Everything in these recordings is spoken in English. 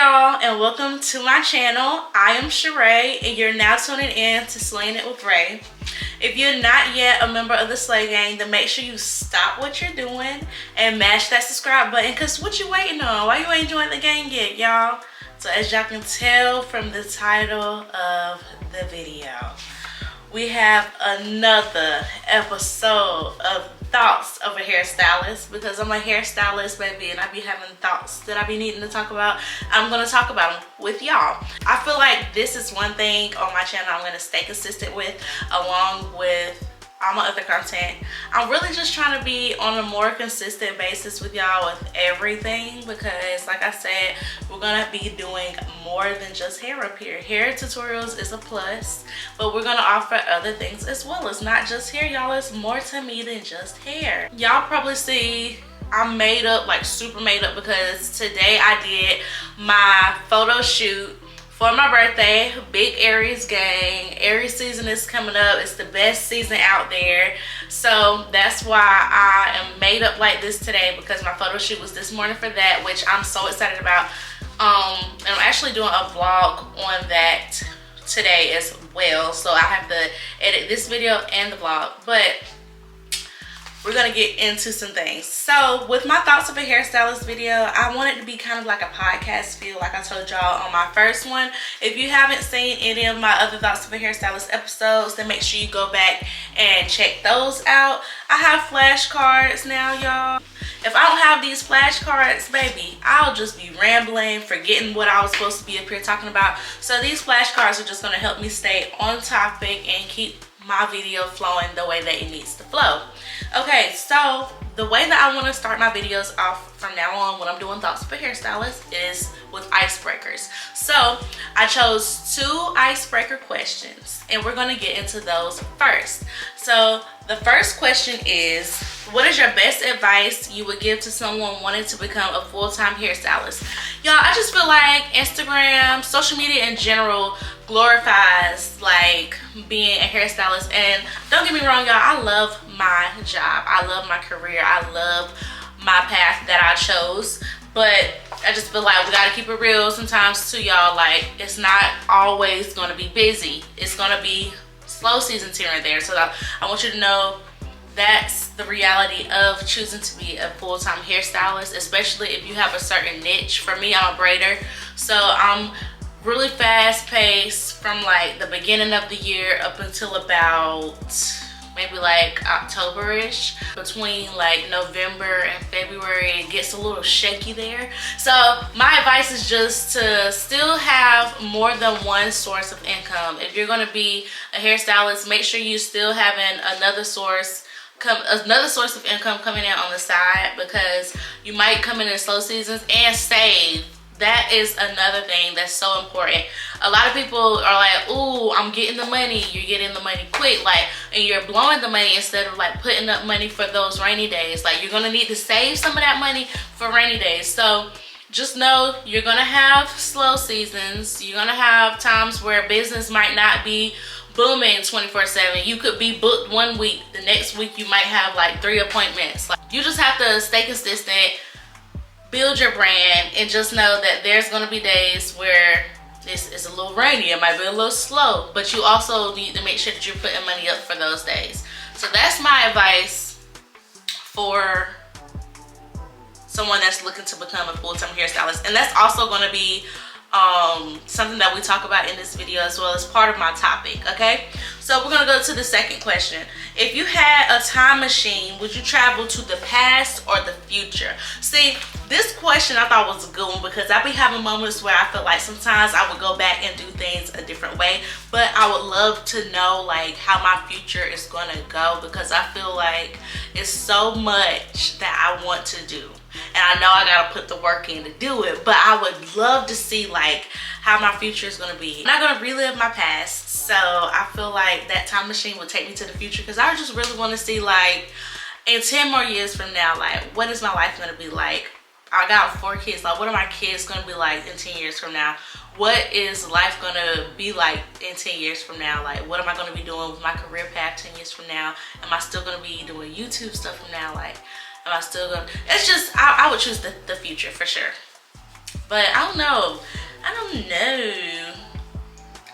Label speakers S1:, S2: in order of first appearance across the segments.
S1: y'all, and welcome to my channel. I am Sheree, and you're now tuning in to Slaying It with Ray. If you're not yet a member of the Slay Gang, then make sure you stop what you're doing and mash that subscribe button, because what you waiting on? Why you ain't joined the gang yet, y'all? So as y'all can tell from the title of the video, we have another episode of Thoughts of a Hairstylist, because I'm a hairstylist, baby, and I be having thoughts that I be needing to talk about. I'm gonna talk about them with y'all. I feel like this is one thing on my channel I'm gonna stay consistent with, along with all my other content. I'm really just trying to be on a more consistent basis with y'all with everything, because like I said, we're gonna be doing more than just hair up here. Hair tutorials is a plus, but we're gonna offer other things as well. It's not just hair, y'all. It's more to me than just hair. Y'all probably see I'm made up, like super made up, because today I did my photo shoot for my birthday. Big Aries gang. Aries season is coming up. It's the best season out there. So that's why I am made up like this today, because my photo shoot was this morning for that, which I'm so excited about. And I'm actually doing a vlog on that today as well. So I have to edit this video and the vlog. But we're gonna get into some things. So with my Thoughts of a Hairstylist video, I want it to be kind of like a podcast feel, like I told y'all on my first one. If you haven't seen any of my other Thoughts of a Hairstylist episodes, then make sure you go back and check those out. I have flashcards now, y'all. If I don't have these flashcards, baby, I'll just be rambling, forgetting what I was supposed to be up here talking about. So these flashcards are just gonna help me stay on topic and keep my video flowing the way that it needs to flow. Okay, so the way that I want to start my videos off from now on when I'm doing Thoughts of a Hairstylist is with icebreakers. So I chose 2 icebreaker questions, and we're going to get into those first. So the first question is, what is your best advice you would give to someone wanting to become a full-time hairstylist? Y'all, I just feel like Instagram, social media in general, glorifies like being a hairstylist. And don't get me wrong, y'all, I love my job. I love my career. I love my path that I chose. But I just feel like we gotta keep it real sometimes too, y'all. Like, it's not always gonna be busy. It's gonna be slow seasons here and there. So I want you to know that's the reality of choosing to be a full-time hairstylist, especially if you have a certain niche. For me, I'm a braider, so I'm really fast-paced from like the beginning of the year up until about maybe like October-ish. Between like November and February, it gets a little shaky there. So my advice is just to still have more than one source of income. If you're going to be a hairstylist, make sure you still having another source of income coming in on the side, because you might come in slow seasons and save. That is another thing that's so important. A lot of people are like, ooh, I'm getting the money. You're getting the money quick, like, and you're blowing the money instead of like putting up money for those rainy days. Like, you're gonna need to save some of that money for rainy days. So just know you're gonna have slow seasons. You're gonna have times where business might not be booming 24/7. You could be booked one week, the next week you might have like 3 appointments. Like, you just have to stay consistent, build your brand, and just know that there's gonna be days where it's a little rainy, it might be a little slow, but you also need to make sure that you're putting money up for those days. So that's my advice for someone that's looking to become a full-time hairstylist. And that's also gonna be something that we talk about in this video as well as part of my topic, okay? So we're gonna go to the second question. If you had a time machine, would you travel to the past or the future? See, this question I thought was a good one, because I be having moments where I feel like sometimes I would go back and do things a different way, but I would love to know like how my future is gonna go, because I feel like it's so much that I want to do. And I know I gotta put the work in to do it, but I would love to see like how my future is gonna be. I'm not gonna relive my past, so I feel like that time machine would take me to the future, because I just really want to see like in 10 more years from now, like what is my life gonna be like? I got 4 kids. Like, what are my kids gonna be like in 10 years from now? What is life gonna be like in 10 years from now? Like, what am I gonna be doing with my career path 10 years from now? Am I still gonna be doing YouTube stuff from now? Like, am I still gonna, it's just, I would choose the future for sure. But I don't know.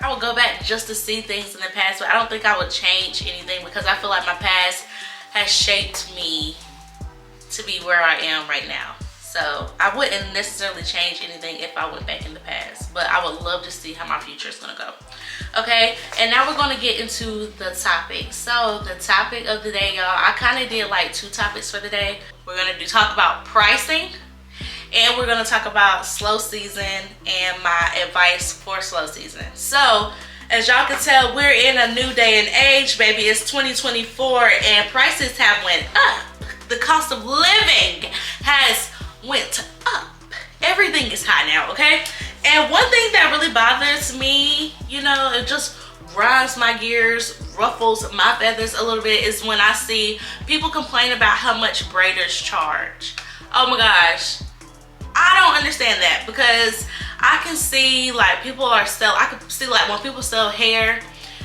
S1: I would go back just to see things in the past, but I don't think I would change anything because I feel like my past has shaped me to be where I am right now. So I wouldn't necessarily change anything if I went back in the past, but I would love to see how my future is gonna go. Okay, and now we're gonna get into the topic. So the topic of the day, y'all, I kind of did like 2 topics for the day. We're gonna talk about pricing, and we're gonna talk about slow season and my advice for slow season. So as y'all can tell, we're in a new day and age, baby. It's 2024 and prices have went up. The cost of living has went up. Everything is high now, okay? And one thing that really bothers me, you know, it just grinds my gears, ruffles my feathers a little bit, is when I see people complain about how much braiders charge. Oh my gosh. I don't understand that, because I can see like I can see like when people sell hair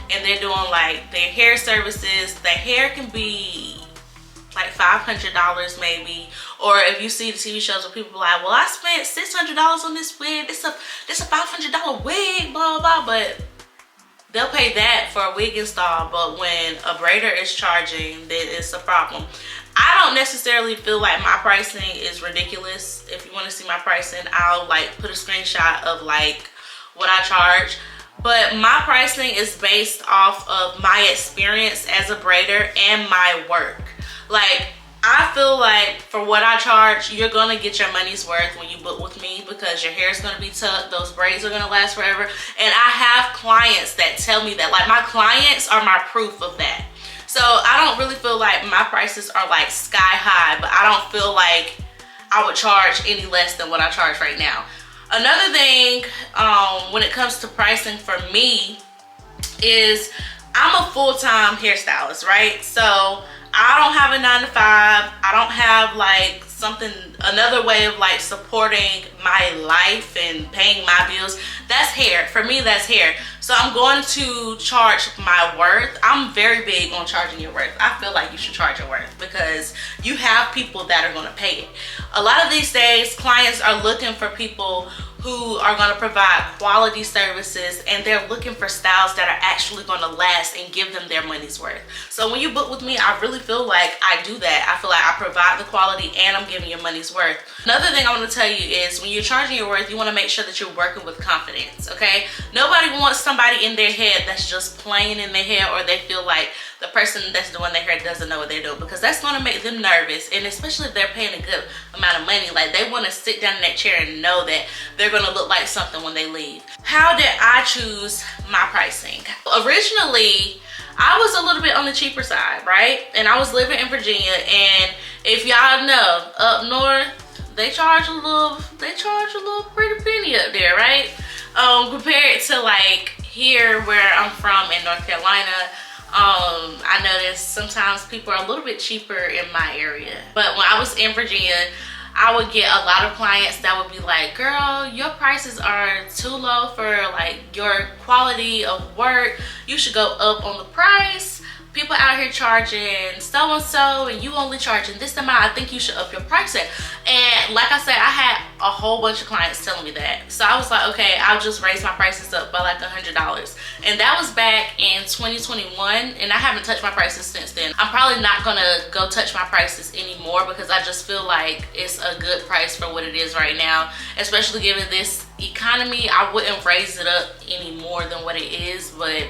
S1: and they're doing like their hair services, the hair can be like $500 maybe. Or if you see the TV shows where people are like, well, I spent $600 on this wig, this a $500 wig, blah, blah, blah, but they'll pay that for a wig install. But when a braider is charging, then it's a problem. I don't necessarily feel like my pricing is ridiculous. If you want to see my pricing, I'll like put a screenshot of like what I charge. But my pricing is based off of my experience as a braider and my work. Like, I feel like for what I charge, you're gonna get your money's worth when you book with me, because your hair is gonna be tucked, those braids are gonna last forever. And I have clients that tell me that. Like, my clients are my proof of that. So I don't really feel like my prices are like sky high, but I don't feel like I would charge any less than what I charge right now. Another thing when it comes to pricing for me is I'm a full-time hairstylist, right? So I don't have a 9-to-5. I don't have like another way of like supporting my life and paying my bills. That's hair. For me, that's hair. So I'm going to charge my worth. I'm very big on charging your worth. I feel like you should charge your worth, because you have people that are going to pay it. A lot of these days, clients are looking for people who are going to provide quality services, and they're looking for styles that are actually going to last and give them their money's worth. So when you book with me, I really feel like I do that. I feel like I provide the quality and I'm giving you money's worth. Another thing I want to tell you is when you're charging your worth, you want to make sure that you're working with confidence, okay? Nobody wants somebody in their head that's just playing in their hair, or they feel like the person that's doing their hair doesn't know what they're doing, because that's going to make them nervous. And especially if they're paying a good amount of money, like they want to sit down in that chair and know that they're going to look like something when they leave. How did I choose my pricing? Originally, I was a little bit on the cheaper side, right? And I was living in Virginia, and if y'all know, up north, they charge a little pretty penny up there, right? Compared to like here where I'm from in North Carolina, I noticed sometimes people are a little bit cheaper in my area. But when I was in Virginia, I would get a lot of clients that would be like, girl, your prices are too low for like your quality of work. You should go up on the price. People out here charging so-and-so and you only charging this amount. I think you should up your pricing. And like I said, I had a whole bunch of clients telling me that. So I was like, okay, I'll just raise my prices up by like $100. And that was back in 2021, and I haven't touched my prices since then. I'm probably not gonna go touch my prices anymore, because I just feel like it's a good price for what it is right now. Especially given this economy, I wouldn't raise it up any more than what it is, but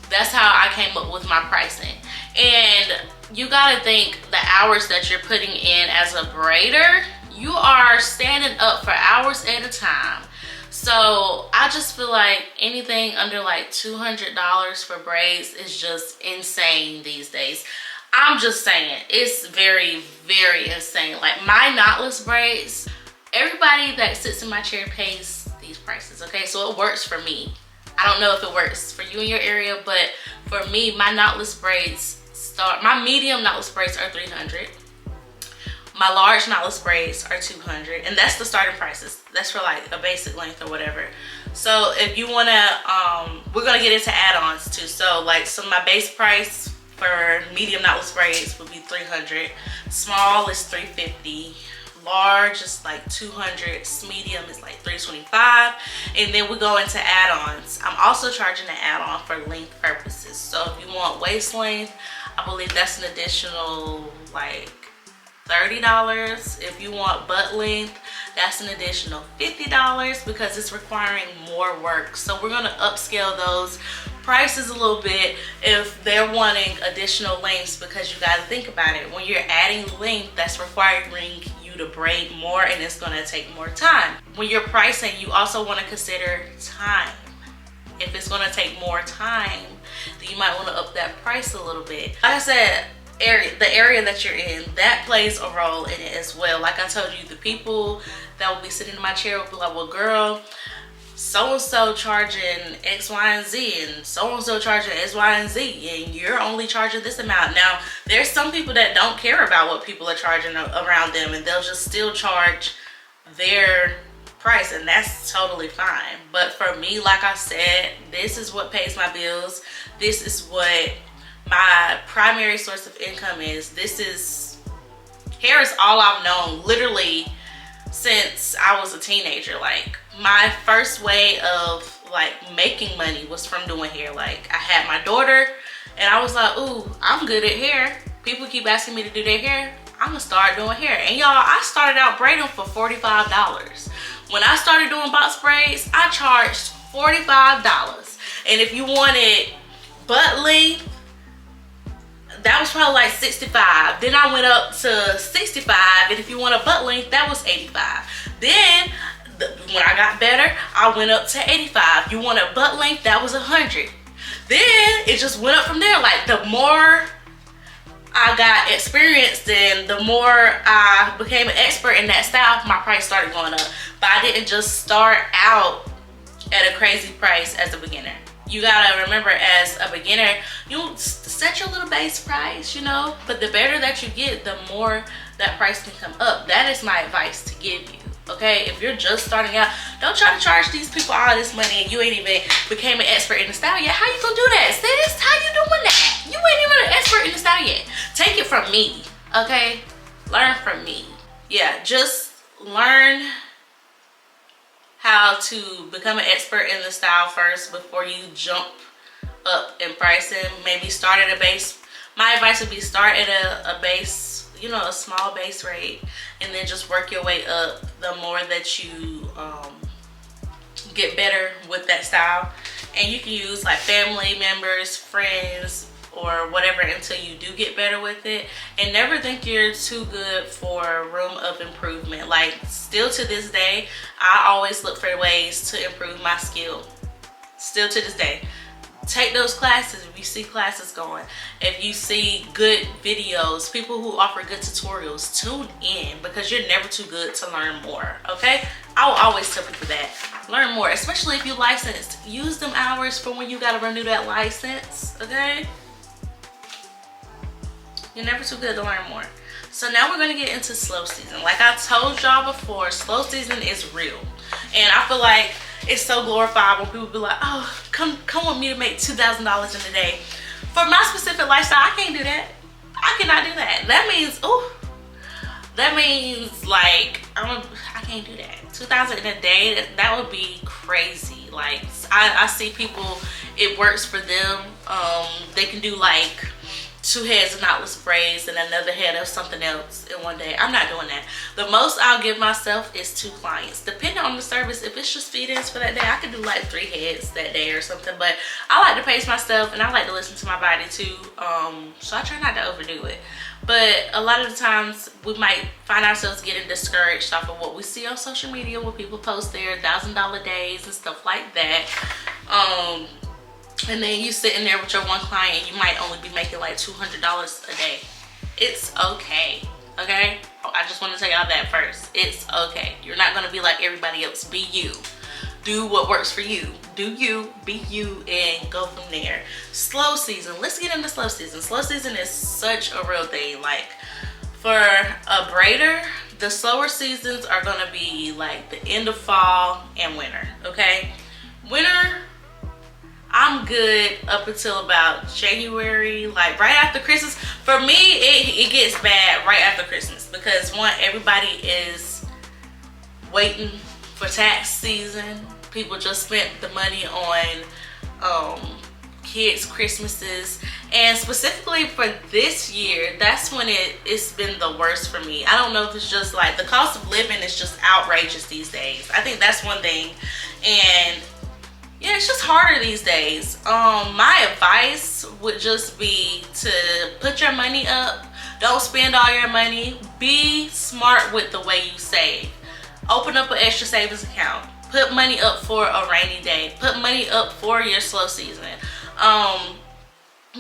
S1: that's how I came up with my pricing. And you gotta think the hours that you're putting in as a braider, you are standing up for hours at a time. So I just feel like anything under like $200 for braids is just insane these days. I'm just saying, it's very, very insane. Like my knotless braids, everybody that sits in my chair pays these prices, okay? So it works for me. I don't know if it works for you in your area, but for me, my knotless braids my medium knotless braids are $300. My large knotless braids are $200, and that's the starting prices. That's for like a basic length or whatever. So if you wanna, we're gonna get into add-ons too. So like, so my base price for medium knotless braids would be $300. Small is $350. large is like $200, medium is like $325, and then we go into add-ons. I'm also charging an add-on for length purposes. So if you want waist length, I believe that's an additional like $30. If you want butt length, that's an additional $50 because it's requiring more work. So we're going to upscale those prices a little bit if they're wanting additional lengths, because you got to think about it. When you're adding length, that's requiring you to braid more, and it's going to take more time. When you're pricing, you also want to consider time. If it's going to take more time, then you might want to up that price a little bit. Like I said, the area that you're in, that plays a role in it as well. Like I told you, the people that will be sitting in my chair will be like, well girl, so-and-so charging X, Y, and Z, and so-and-so charging X, Y, and Z, and you're only charging this amount. Now, there's some people that don't care about what people are charging around them, and they'll just still charge their price, and that's totally fine. But for me, like I said, this is what pays my bills. This is what my primary source of income is. Hair is all I've known literally since I was a teenager. Like, my first way of like making money was from doing hair. Like, I had my daughter and I was like, ooh, I'm good at hair. People keep asking me to do their hair, I'm gonna start doing hair. And y'all, I started out braiding for $45. When I started doing box braids, I charged $45. And if you wanted butt length, that was probably like $65. Then I went up to $65, and if you want a butt length, that was $85. Then when I got better, I went up to $85. You want a butt length, that was $100. Then it just went up from there. Like, the more I got experienced and the more I became an expert in that style, my price started going up. But I didn't just start out at a crazy price as a beginner. You gotta remember, as a beginner, you set your little base price, you know, but the better that you get, the more that price can come up. That is my advice to give you, okay? If you're just starting out, don't try to charge these people all this money and you ain't even became an expert in the style yet. How you gonna do that, sis? How you doing that? You ain't even an expert in the style yet. Take it from me, okay? Learn from me. Yeah, just learn how to become an expert in the style first before you jump up in pricing. Maybe start at a base. My advice would be start at a base, you know, a small base rate, and then just work your way up the more that you get better with that style. And you can use like family members, friends, or whatever until you do get better with it. And never think you're too good for room of improvement. Like, still to this day, I always look for ways to improve my skill. Still to this day. Take those classes if you see classes going. If you see good videos, people who offer good tutorials, tune in, because you're never too good to learn more, okay? I will always tell people that. Learn more, especially if you're licensed. Use them hours for when you gotta renew that license, okay? You're never too good to learn more. So now we're gonna get into slow season. Like I told y'all before, slow season is real. And I feel like it's so glorified when people be like, oh, come with me to make $2,000 in a day. For my specific lifestyle, I can't do that. I cannot do that. That means, oh, that means like, I can't do that. $2,000 in a day, that would be crazy. Like, I see people, it works for them. They can do like 2 heads of knotless braids and another head of something else in one day. I'm not doing that. The most I'll give myself is 2 clients. Depending on the service, if it's just feed-ins for that day, I could do like 3 heads that day or something. But I like to pace myself and I like to listen to my body too. So I try not to overdo it. But a lot of the times we might find ourselves getting discouraged off of what we see on social media where people post their $1,000 days and stuff like that. And then you sitting there with your one client, you might only be making like $200 a day. It's okay, okay? I just want to tell y'all that first. It's okay. You're not going to be like everybody else. Be you. Do what works for you. Do you, be you, and go from there. Slow season. Let's get into slow season. Slow season is such a real thing. Like, for a braider, the slower seasons are going to be like the end of fall and winter, okay? Winter, I'm good up until about January, like right after Christmas. For me, it gets bad right after Christmas because one, everybody is waiting for tax season. People just spent the money on kids' Christmases, and specifically for this year, that's when it's been the worst for me. I don't know if it's just like the cost of living is just outrageous these days. I think that's one thing, and yeah, it's just harder these days. My advice would just be to put your money up. Don't spend all your money. Be smart with the way you save. Open up an extra savings account. Put money up for a rainy day. Put money up for your slow season.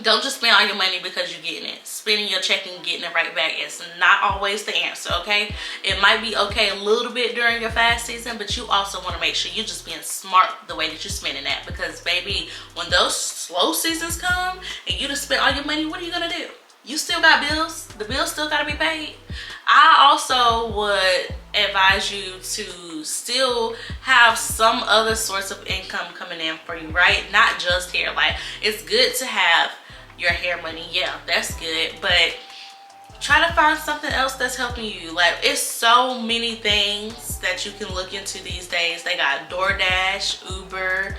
S1: Don't just spend all your money because you're getting it. Spending your check and getting it right back is not always the answer, okay? It might be okay a little bit during your fast season, but you also want to make sure you're just being smart the way that you're spending that. Because, baby, when those slow seasons come and you just spend all your money, what are you going to do? You still got bills. The bills still got to be paid. I also would advise you to still have some other source of income coming in for you, right? Not just hair. Like, it's good to have your hair money, yeah, that's good, but try to find something else that's helping you. Like, it's so many things that you can look into these days. They got DoorDash, Uber,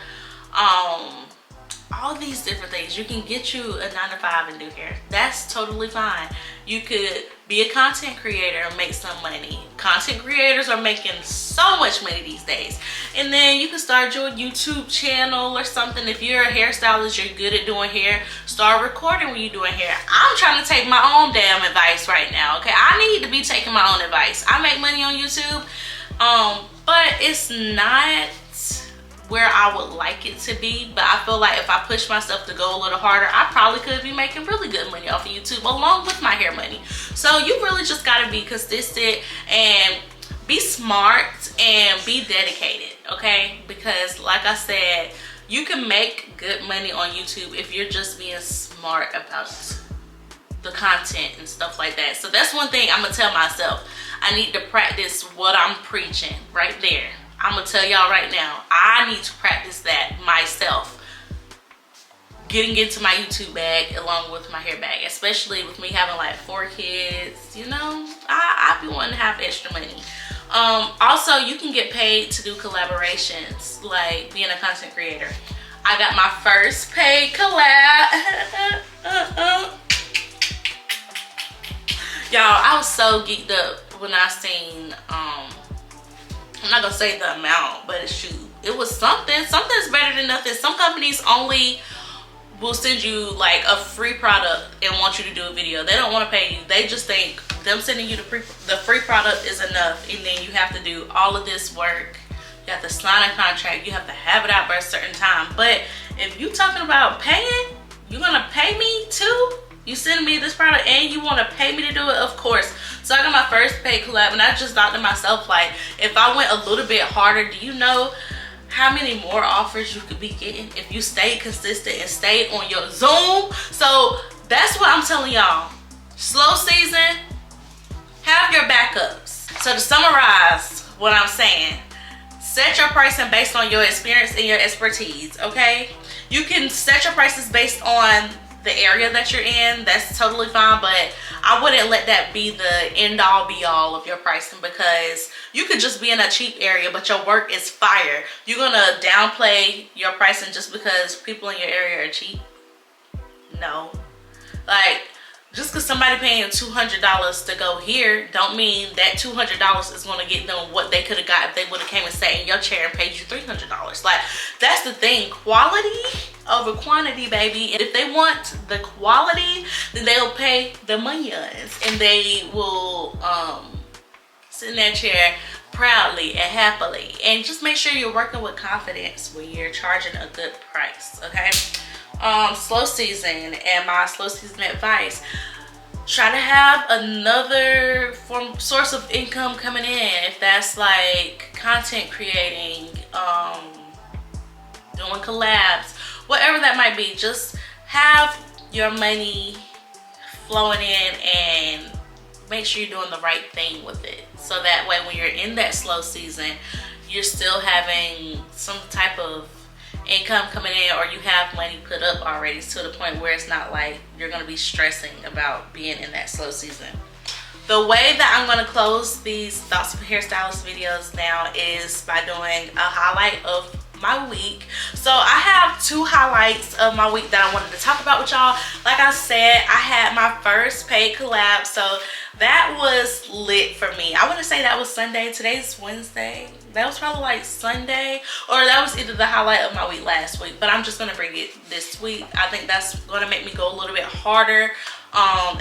S1: all these different things. You can get you a 9-to-5 and do hair. That's totally fine. You could be a content creator and make some money. Content creators are making so much money these days. And then you can start your YouTube channel or something. If you're a hairstylist, you're good at doing hair, start recording when you're doing hair. I'm trying to take my own damn advice right now, okay? I need to be taking my own advice. I make money on YouTube, but it's not where I would like it to be. But I feel like if I push myself to go a little harder, I probably could be making really good money off of YouTube along with my hair money. So you really just gotta be consistent and be smart and be dedicated, okay? Because like I said, you can make good money on YouTube if you're just being smart about the content and stuff like that. So that's one thing I'm gonna tell myself. I need to practice what I'm preaching right there. I'm gonna tell y'all right now, I need to practice that myself. Getting into my YouTube bag along with my hair bag, especially with me having like 4 kids, you know, I be wanting to have extra money. Also, you can get paid to do collaborations, like being a content creator. I got my first paid collab. Y'all, I was so geeked up when I seen, I'm not gonna say the amount, but shoot, it was something. Something's better than nothing. Some companies only will send you like a free product and want you to do a video. They don't want to pay you. They just think them sending you the free product is enough, and then you have to do all of this work. You have to sign a contract. You have to have it out by a certain time. But if you talking about paying, you're gonna pay me too? You send me this product and you want to pay me to do it? Of course. So I got my first paid collab, and I just thought to myself, like, if I went a little bit harder, do you know how many more offers you could be getting if you stayed consistent and stayed on your Zoom? So that's what I'm telling y'all. Slow season, have your backups. So to summarize what I'm saying, set your pricing based on your experience and your expertise, okay? You can set your prices based on the area that you're in. That's totally fine, but I wouldn't let that be the end all be all of your pricing, because you could just be in a cheap area but your work is fire. You're gonna downplay your pricing just because people in your area are cheap? No. Like, just because somebody paying $200 to go here don't mean that $200 is going to get them what they could have got if they would have came and sat in your chair and paid you $300. Like, that's the thing. Quality over quantity, baby. And if they want the quality, then they'll pay the money and they will sit in that chair proudly and happily. And just make sure you're working with confidence when you're charging a good price, okay? Slow season, and my slow season advice: try to have another source of income coming in. If that's like content creating, doing collabs, whatever that might be, just have your money flowing in and make sure you're doing the right thing with it. So that way when you're in that slow season, you're still having some type of income coming in, or you have money put up already to the point where it's not like you're going to be stressing about being in that slow season. The way that I'm going to close these Thoughts of a Hairstylist videos now is by doing a highlight of my week. So I have 2 highlights of my week that I wanted to talk about with y'all. Like I said, I had my first paid collab, so that was lit for me. I wouldn't say that was Sunday. Today's Wednesday. That was probably like Sunday, or that was either the highlight of my week last week, but I'm just gonna bring it this week. I think that's gonna make me go a little bit harder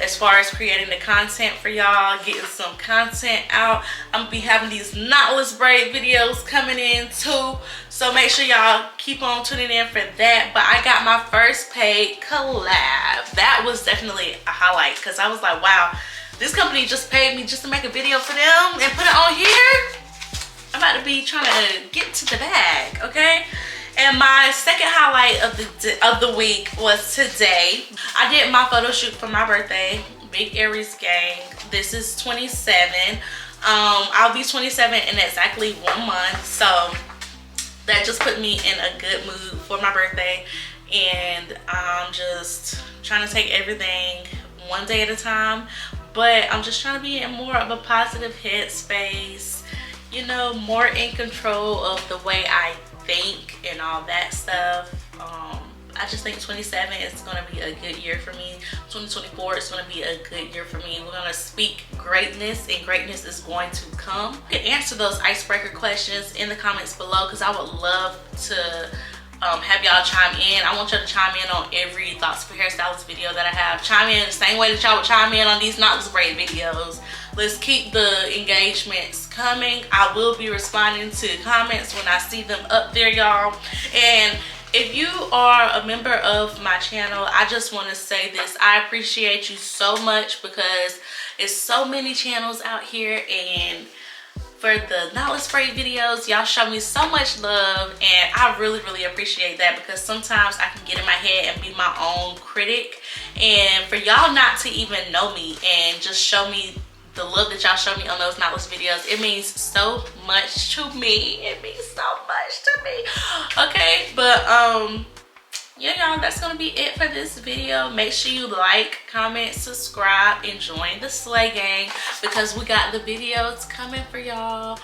S1: as far as creating the content for y'all, getting some content out. I'm gonna be having these knotless braid videos coming in too, so make sure y'all keep on tuning in for that. But I got my first paid collab. That was definitely a highlight, because I was like, wow, this company just paid me just to make a video for them and put it on here. I'm about to be trying to get to the bag, okay? And my second highlight of the week was today. I did my photo shoot for my birthday, Big Aries Gang. This is 27. I'll be 27 in exactly 1 month, so that just put me in a good mood for my birthday. And I'm just trying to take everything one day at a time, but I'm just trying to be in more of a positive headspace, you know, more in control of the way I think and all that stuff. I just think 27 is going to be a good year for me. 2024 is going to be a good year for me. We're going to speak greatness, and greatness is going to come. You can answer those icebreaker questions in the comments below, because I would love to have y'all chime in. I want y'all to chime in on every Thoughts of a Hairstylist video that I have. Chime in the same way that y'all would chime in on these knotless braid videos. Let's keep the engagements coming. I will be responding to comments when I see them up there, y'all. And if you are a member of my channel, I just want to say this. I appreciate you so much, because it's so many channels out here, and for the knotless braid videos, y'all show me so much love, and I really appreciate that, because sometimes I can get in my head and be my own critic, and for y'all not to even know me and just show me the love that y'all show me on those knotless videos, it means so much to me. It means so much to me. Okay, but yeah, y'all, that's gonna be it for this video. Make sure you like, comment, subscribe, and join the Slay Gang, because we got the videos coming for y'all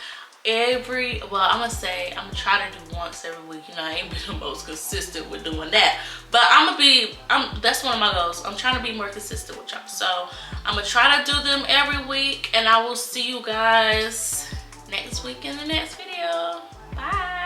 S1: I'm gonna try to do once every week. You know, I ain't been the most consistent with doing that, but that's one of my goals. I'm trying to be more consistent with y'all, so I'm gonna try to do them every week, and I will see you guys next week in the next video. Bye.